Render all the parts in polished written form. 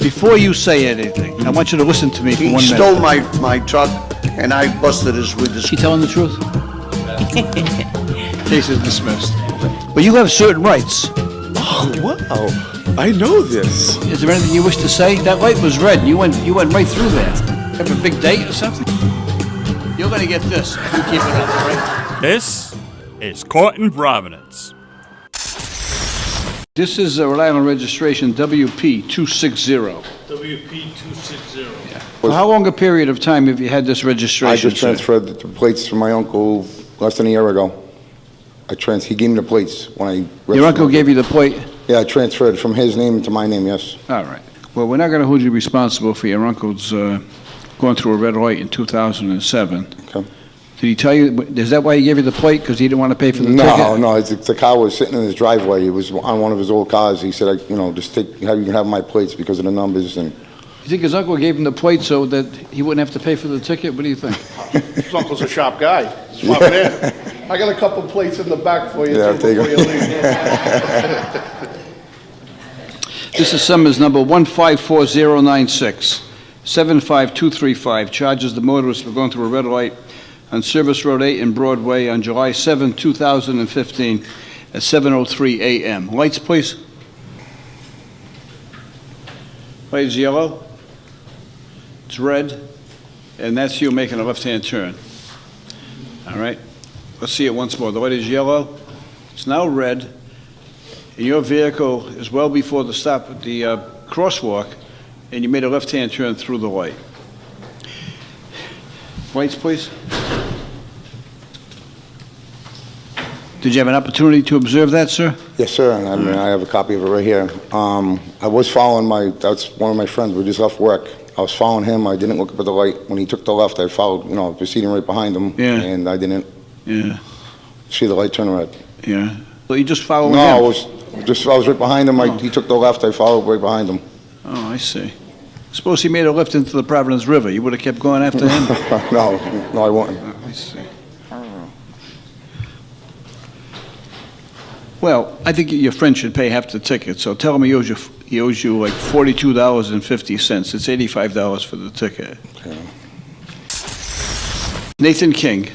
Before you say anything, I want you to listen to me for 1 minute. He stole my truck, and I busted his with his... She telling the truth? Case is dismissed. But you have certain rights. Oh, wow. I know this. Is there anything you wish to say? That light was red, and you went right through there. Have a big date or something? You're gonna get this if you keep it up, all right? This is Court in Providence. This is Rhode Island registration WP 260. WP 260. Yeah. For how long a period of time have you had this registration? I just sir? transferred the plates from my uncle less than a year ago. He gave me the plates when I... Your uncle gave you the plate? Yeah, I transferred from his name to my name, yes. All right. Well, we're not going to hold you responsible for your uncle's going through a red light in 2007. Okay. Did he tell you, is that why he gave you the plate, because he didn't want to pay for the ticket? No, the car was sitting in his driveway. It was on one of his old cars. He said, just you can have my plates because of the numbers. And You think his uncle gave him the plate so that he wouldn't have to pay for the ticket? What do you think? His uncle's a sharp guy. Swap it in. I got a couple plates in the back for you, Yeah, too, take before you 'em. leave. This is summons number 154096, 75235, charges the motorist for going through a red light on Service Road 8 and Broadway on July 7, 2015 at 7:03 a.m. Lights, please. Light is yellow. It's red. And that's you making a left-hand turn. All right? Let's see it once more. The light is yellow. It's now red. And your vehicle is well before the stop at the crosswalk, and you made a left-hand turn through the light. Lights, please. Did you have an opportunity to observe that, sir? yes, sir. And I have a copy of it right here. I was following that's one of my friends. We just left work. I was following him. I didn't look up at the light. When he took the left, I followed, proceeding right behind him. Yeah. And I didn't Yeah, see the light turn red. yeah. So you just followed No, him? I was right behind him. He took the left. I followed right behind him. Oh, I see. Suppose he made a left into the Providence River. You would have kept going after him? No, I wouldn't. Oh, I see. Well, I think your friend should pay half the ticket, so tell him he owes you like $42.50. It's $85 for the ticket. Okay. Nathan King.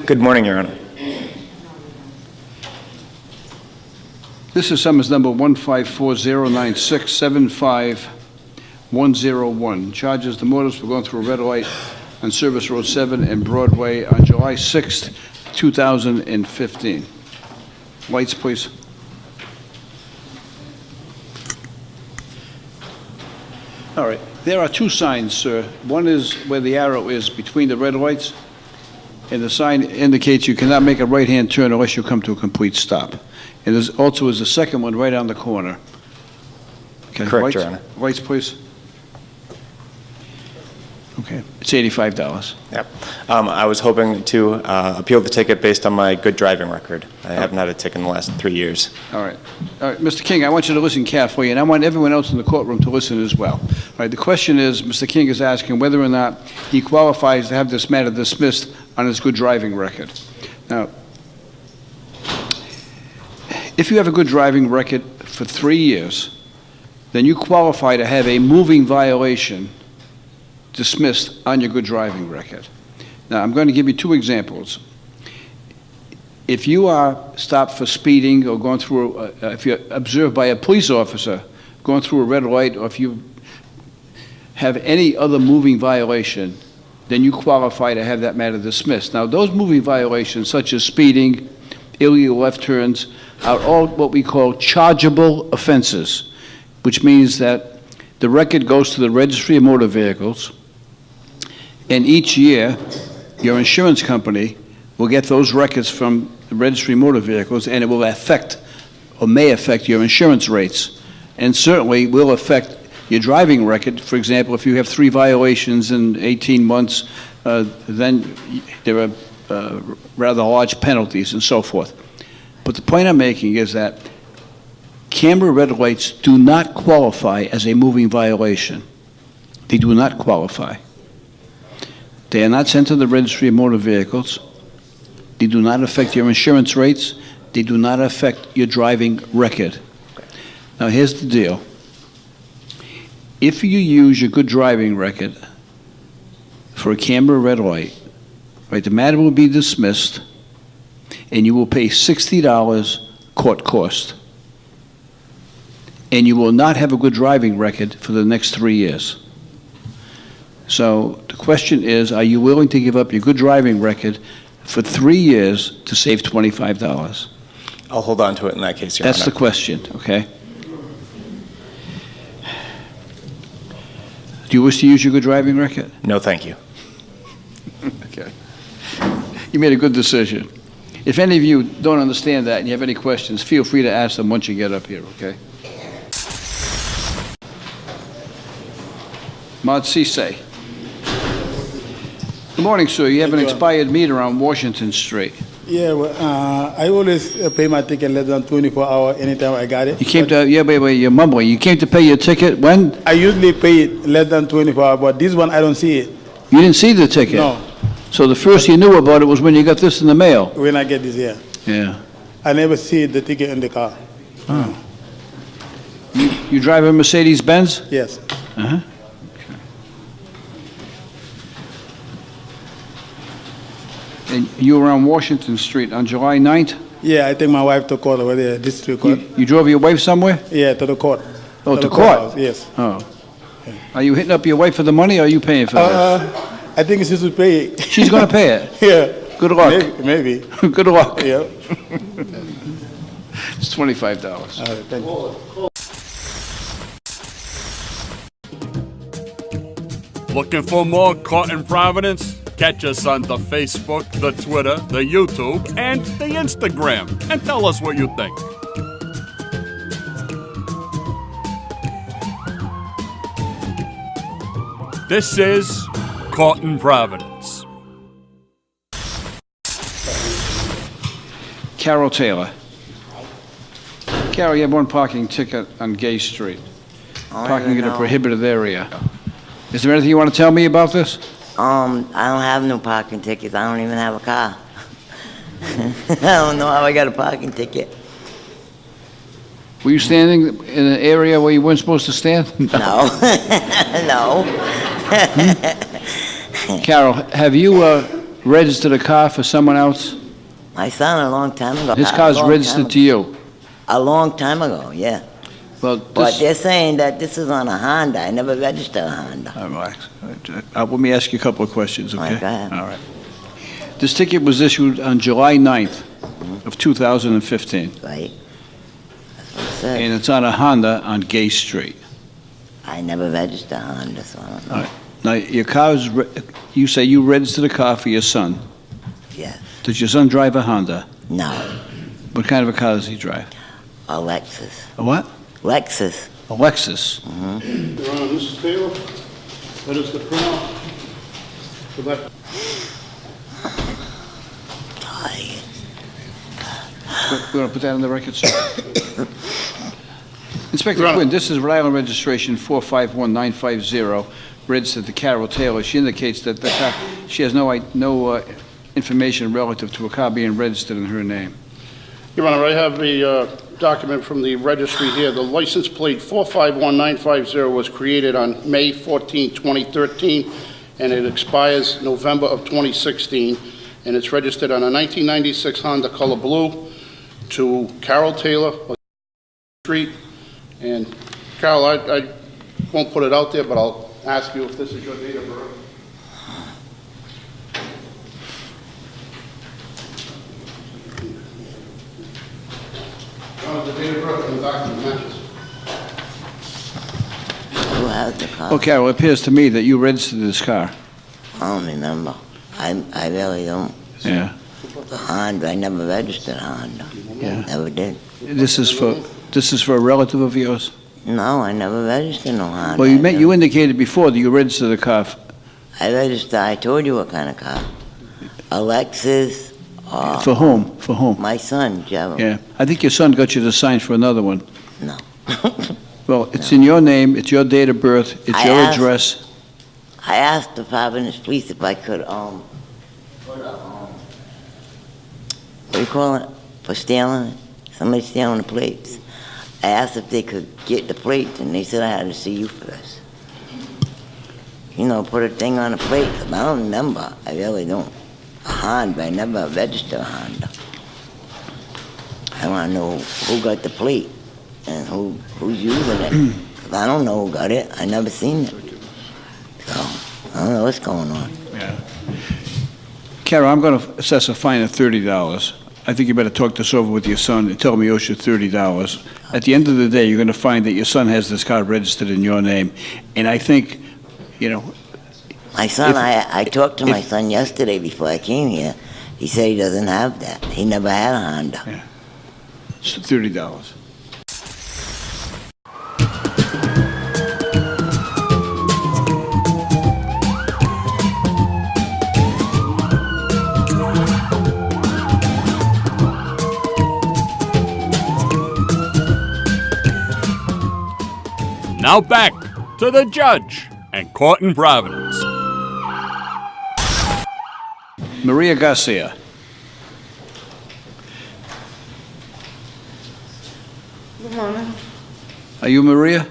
Good morning, Your Honor. This is summons number 154096, 75101. Charges the motorist for going through a red light on Service Road 7 and Broadway on July 6th, 2015. Lights, please. All right. There are two signs, sir. One is where the arrow is between the red lights, and the sign indicates you cannot make a right-hand turn unless you come to a complete stop. And there's also is a second one right on the corner. Okay, Correct, lights? Your Honor. Lights, please. Okay, it's $85. Yep. I was hoping to appeal the ticket based on my good driving record. I haven't had a ticket in the last 3 years. All right. All right, Mr. King, I want you to listen carefully, and I want everyone else in the courtroom to listen as well. All right, the question is, Mr. King is asking whether or not he qualifies to have this matter dismissed on his good driving record. Now, if you have a good driving record for 3 years, then you qualify to have a moving violation dismissed on your good driving record. Now, I'm going to give you two examples. If you are stopped for speeding or going through, if you're observed by a police officer going through a red light, or if you have any other moving violation, then you qualify to have that matter dismissed. Now, those moving violations, such as speeding, illegal left turns, are all what we call chargeable offenses, which means that the record goes to the Registry of Motor Vehicles, and each year, your insurance company will get those records from the Registry of Motor Vehicles, and it will affect, or may affect, your insurance rates, and certainly will affect your driving record. For example, if you have 3 violations in 18 months, then there are rather large penalties and so forth. But the point I'm making is that camera red lights do not qualify as a moving violation. They do not qualify. They are not sent to the Registry of Motor Vehicles. They do not affect your insurance rates. They do not affect your driving record. Now, here's the deal. If you use your good driving record for a camera red light, right, the matter will be dismissed, and you will pay $60 court cost. And you will not have a good driving record for the next 3 years. So the question is, are you willing to give up your good driving record for 3 years to save $25? I'll hold on to it in that case, Your That's the Honor. question, okay? Do you wish to use your good driving record? No, thank you. Okay. You made a good decision. If any of you don't understand that and you have any questions, feel free to ask them once you get up here, okay? Mad Sise. Good morning, sir. You have an expired meter on Washington Street. Yeah, well, I always pay my ticket less than 24 hours anytime I got it. You came to, yeah, wait, you're mumbling. You came to pay your ticket when? I usually pay it less than 24 hours, but this one I don't see it. You didn't see the ticket? No, So the first you knew about it was when you got this in the mail? when I get this here. Yeah. I never see the ticket in the car. You drive a Mercedes-Benz? Yes. Uh-huh. And you were on Washington Street on July 9th? Yeah, I take my wife to court over there, district court. You drove your wife somewhere? Yeah, to the court. Oh, to the court? courthouse, yes. Oh. Are you hitting up your wife for the money, or are you paying for this? I think she should pay it. She's going to pay it. Yeah. Good luck. Maybe. Good luck. Yeah. It's $25. All right, thank you. Looking for more Caught in Providence? Catch us on the Facebook, the Twitter, the YouTube, and the Instagram. And tell us what you think. This is Caught in Providence. Carol Taylor. Carol, you have one parking ticket on Gay Street. Parking in a prohibited area. Is there anything you want to tell me about this? I don't have no parking tickets. I don't even have a car. I don't know how I got a parking ticket. Were you standing in an area where you weren't supposed to stand? No. No. Carol, have you registered a car for someone else? My son a long time ago. His car's registered to you. A long time ago, yeah. Well, But they're saying that this is on a Honda. I never registered a Honda. all right. Let me ask you a couple of questions, okay? All right, go ahead. All right. This ticket was issued on July 9th of 2015, Right? That's what it said. and it's on a Honda on Gay Street. I never registered a Honda, so I don't know. All right. Now, your car is, you say you registered a car for your son. Yeah. Does your son drive a Honda? No. What kind of a car does he drive? A Lexus. A what? Lexus. A Lexus. Your Honor, Mrs. Taylor, that is the printout for that. Tired. We're going to put that on the record, sir. Inspector Your Honor. Quinn, this is Rhode Island registration 451950, registered to Carol Taylor. She indicates that the car, she has no information relative to a car being registered in her name. Your Honor, I have a document from the registry here. The license plate 451950 was created on May 14, 2013, and it expires November of 2016, and it's registered on a 1996 Honda Color Blue to Carol Taylor, Street. And Carol, I won't put it out there, but I'll ask you if this is your date of birth. The date of birth and the document matches. Who has the car? Well, Carol, it appears to me that you registered this car. I don't remember. I really don't. Yeah. The Honda, I never registered a Honda. Yeah. Never did. This is for a relative of yours? No, I never registered no Honda. Well, you indicated before that you registered a car. I registered, I told you what kind of car. A Lexus, For whom? For whom? my son, Gerald. Yeah. I think your son got you to sign for another one. No. Well, it's in your name, it's your date of birth, it's I your asked- address. I asked the Providence police if I could, put a, what do you call it, for stealing it? Somebody stealing the plates. I asked if they could get the plate, and they said I had to see you first. You know, put a thing on the plate. I don't remember. I really don't. A Honda. I never registered a Honda. I want to know who got the plate and who's using it. 'Cause I don't know who got it. I never seen it. So I don't know what's going on. Yeah. Carol, I'm going to assess a fine of $30. I think you better talk this over with your son and tell him he owes you $30. At the end of the day, you're going to find that your son has this car registered in your name. And I think, you know, My son, If- I talked to my if- son yesterday before I came here. He said he doesn't have that. He never had a Honda. it's $30. Now back to the judge and court in Providence. Maria Garcia. Good morning. Are you Maria?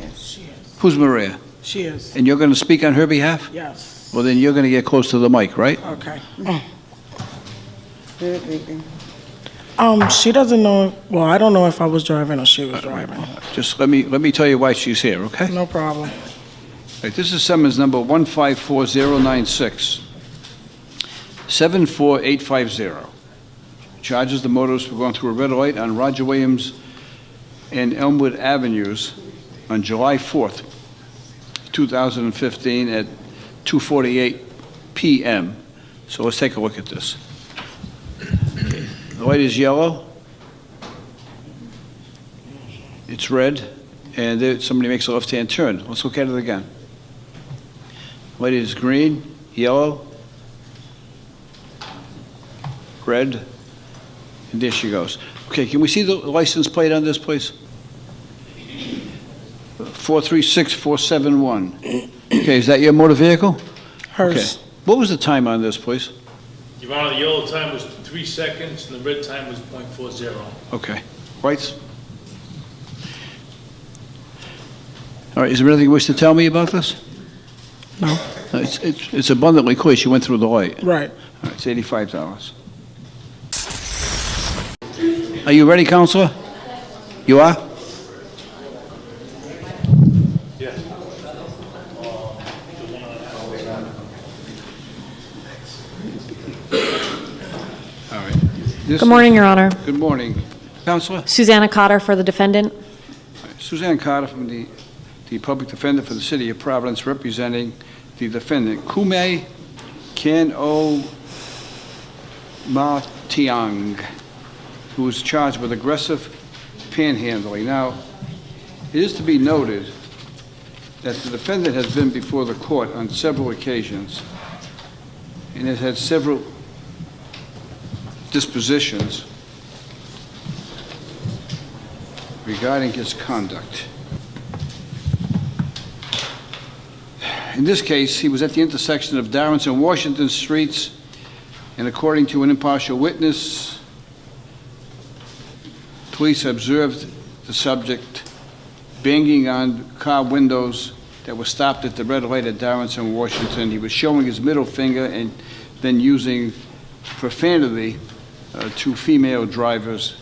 Yes, she is. Who's Maria? She is. And you're going to speak on her behalf? Yes. Well, then you're going to get close to the mic, right? Okay. Good evening. She doesn't know. Well, I don't know if I was driving or she was driving. Just let me tell you why she's here, okay? No problem. Right, this is summons number 154-096, 74850. Charges the motorist for going through a red light on Roger Williams and Elmwood Avenues on July 4th, 2015 at 2:48 p.m. So let's take a look at this. Okay. The light is yellow. It's red, and there, somebody makes a left-hand turn. Let's look at it again. Light is green, yellow, red, and there she goes. Okay, can we see the license plate on this, please? 436471. Okay, is that your motor vehicle? Hers. Okay. What was the time on this, please? Your Honor, the yellow time was 3 seconds, and the red time was .40. Okay. Whites? All right, is there anything you wish to tell me about this? No. It's abundantly clear she went through the light. Right. All right, it's $85. Are you ready, Counselor? You are? Yes. All right. This Good morning, Your Honor. Good morning. Counselor? Susanna Cotter for the defendant. Suzanne Carter from the Public Defender for the City of Providence, representing the defendant, Kume Ken-O Ma-Tiang, who is charged with aggressive panhandling. Now, it is to be noted that the defendant has been before the court on several occasions and has had several dispositions regarding his conduct. In this case, he was at the intersection of Darren's and Washington Streets, and according to an impartial witness, police observed the subject banging on car windows that were stopped at the red light at Darren's and Washington. He was showing his middle finger and then using profanity to female drivers,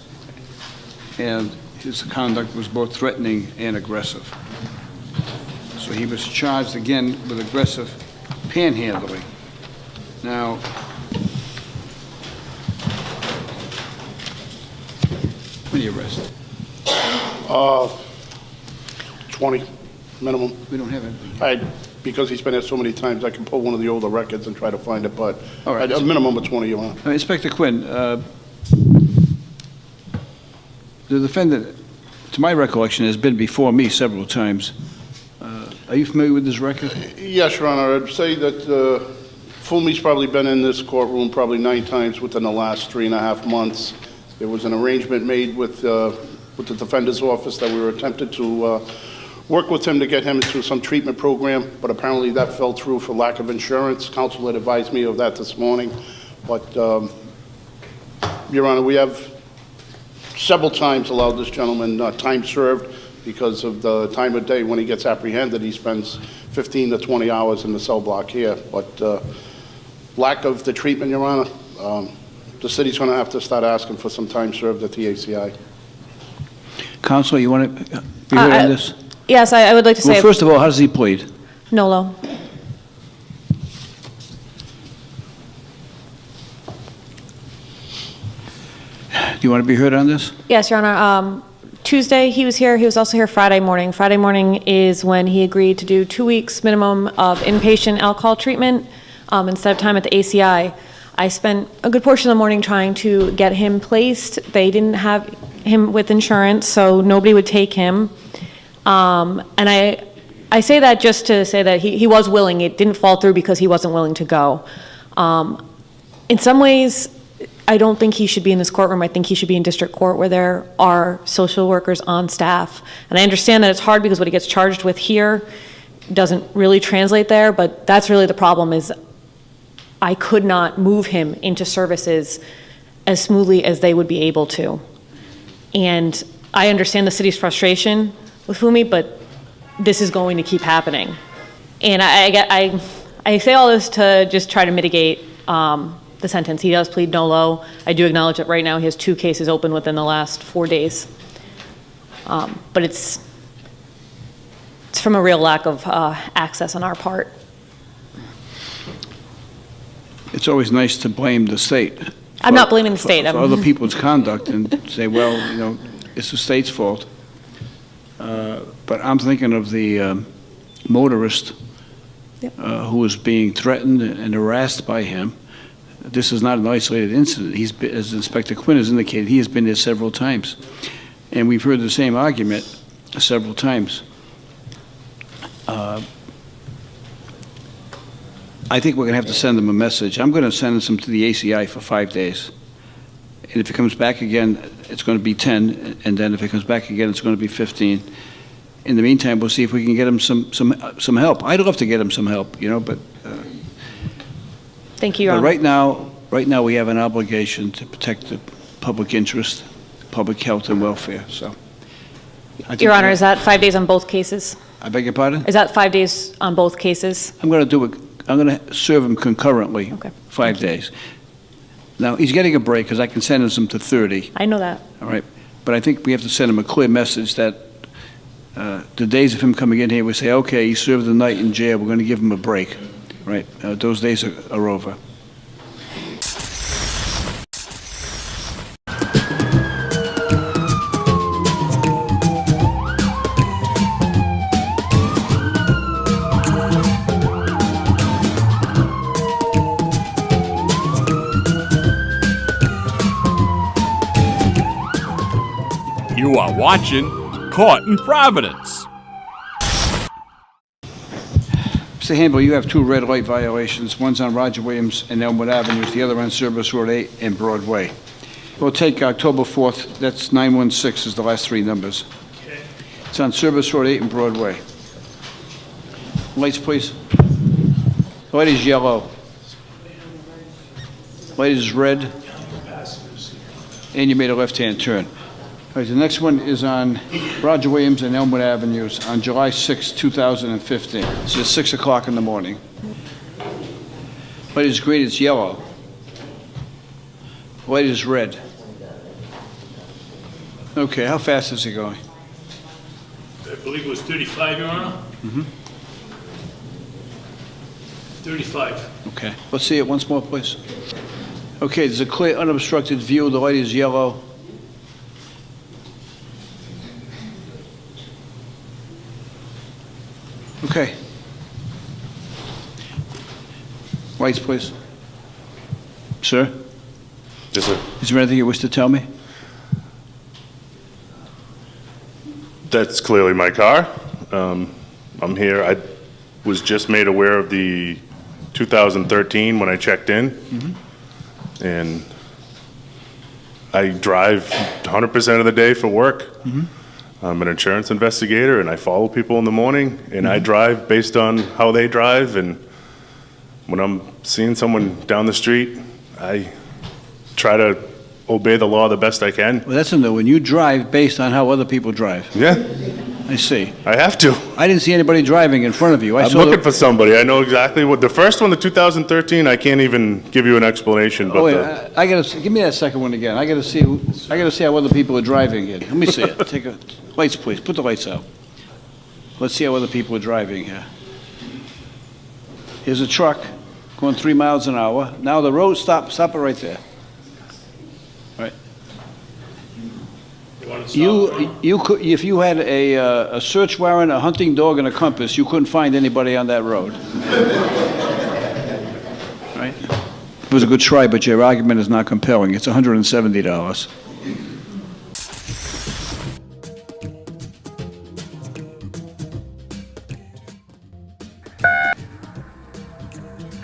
and his conduct was both threatening and aggressive. So he was charged again with aggressive panhandling. Now, when you arrest? 20 minimum. We don't have anything. Because he's been here so many times, I can pull one of the older records and try to find it, but All right. a minimum of 20, Your Honor. Inspector Quinn, the defendant, to my recollection, has been before me several times. Are you familiar with this record? Yes, Your Honor, I'd say that Fulmi's probably been in this courtroom probably 9 times within the last 3.5 months. There was an arrangement made with the defender's office that we were attempted to work with him to get him into some treatment program, but apparently that fell through for lack of insurance. Counsel had advised me of that this morning. But, Your Honor, we have several times allowed this gentleman time served because of the time of day when he gets apprehended. He spends 15 to 20 hours in the cell block here. But lack of the treatment, Your Honor, the city's going to have to start asking for some time served at the ACI. Counsel, you want to be heard on this? Yes, I would like to say. Well, first of all, how does he plead? Nolo. Do you want to be heard on this? Yes, Your Honor. Tuesday, he was here. He was also here Friday morning. Friday morning is when he agreed to do 2 weeks minimum of inpatient alcohol treatment instead of time at the ACI. I spent a good portion of the morning trying to get him placed. They didn't have him with insurance, so nobody would take him. And I say that just to say that he was willing. It didn't fall through because he wasn't willing to go. In some ways, I don't think he should be in this courtroom. I think he should be in district court where there are social workers on staff. And I understand that it's hard because what he gets charged with here doesn't really translate there, but that's really the problem is I could not move him into services as smoothly as they would be able to. And I understand the city's frustration with Fumi, but this is going to keep happening. And I say all this to just try to mitigate the sentence. He does plead nolo. I do acknowledge that right now he has 2 cases open within the last 4 days. But it's from a real lack of access on our part. It's always nice to blame the state. I'm not blaming the state. For other people's conduct and say, well, you know, it's the state's fault. But I'm thinking of the motorist who was being threatened and harassed by him. This is not an isolated incident. He's been, as Inspector Quinn has indicated, he has been there several times. And we've heard the same argument several times. I think we're going to have to send them a message. I'm going to send them to the ACI for 5 days. And if it comes back again, it's going to be 10. And then if it comes back again, it's going to be 15. In the meantime, we'll see if we can get him some help. I'd love to get him some help, you know, but... Thank you, Your But Honor. right now, we have an obligation to protect the public interest, public health and welfare, so. I think Your Honor, is that 5 days on both cases? I beg your pardon? Is that 5 days on both cases? I'm going to serve him concurrently, Okay. 5 days. Now, he's getting a break, because I can sentence him to 30, I know that. all right? But I think we have to send him a clear message that the days of him coming in here, we say, okay, he served the night in jail, we're going to give him a break, right? Those days are over. You are watching Caught in Providence. Mr. Handel, you have 2 red light violations. One's on Roger Williams and Elmwood Avenues, the other on Service Road 8 and Broadway. We'll take October 4th, that's 916 is the last 3 numbers. Okay. It's on Service Road 8 and Broadway. Lights, please. The light is yellow. Light is red. And you made a left-hand turn. All right, the next one is on Roger Williams and Elmwood Avenues on July 6, 2015. It's just 6 o'clock in the morning. Light is green, it's yellow. Light is red. Okay, how fast is he going? I believe it was 35, Your Honor? Mm-hmm. 35. Okay, let's see it once more, please. Okay, there's a clear unobstructed view. The light is yellow. Okay. Lights, please. Sir? Yes, sir. Is there anything you wish to tell me? That's clearly my car. I'm here. I was just made aware of the 2013 when I checked in. And I drive 100% of the day for work. I'm an insurance investigator, and I follow people in the morning, and I drive based on how they drive. And when I'm seeing someone down the street, I try to obey the law the best I can. Well, that's in there. When you drive based on how other people drive. Yeah, I see. I have to. I didn't see anybody driving in front of you. I I'm saw looking for somebody. I know exactly what, the first one, the 2013, I can't even give you an explanation, Oh, but wait, the, I gotta, give me that second one again. I gotta see how other people are driving here. Let me see it. Take a, lights, please. Put the lights out. Let's see how other people are driving here. Here's a truck going 3 miles an hour. Now the road, stop it right there. Right. You want to stop? You could, if you had a search warrant, a hunting dog, and a compass, you couldn't find anybody on that road. Right? It was a good try, but your argument is not compelling. It's $170.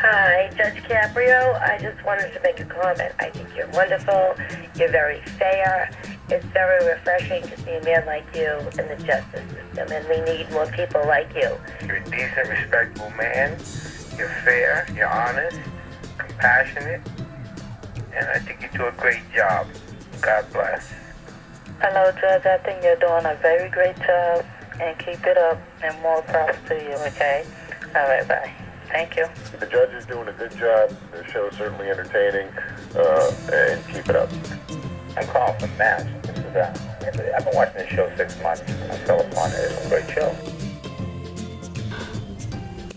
Hi, Judge Caprio. I just wanted to make a comment. I think you're wonderful. You're very fair. It's very refreshing to see a man like you in the justice system, and we need more people like you. You're a decent, respectable man. You're fair. You're honest, compassionate, and I think you do a great job. God bless. Hello, Judge. I think you're doing a very great job, and keep it up, and more props to you, okay? All right, bye. Thank you. The judge is doing a good job. The show is certainly entertaining, and keep it up. I'm calling from Mass. This is, I've been watching this show 6 months. I fell upon it. It's a great show.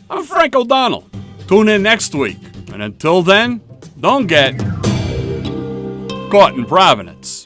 I'm Frank O'Donnell. Tune in next week. And until then, don't get caught in Providence.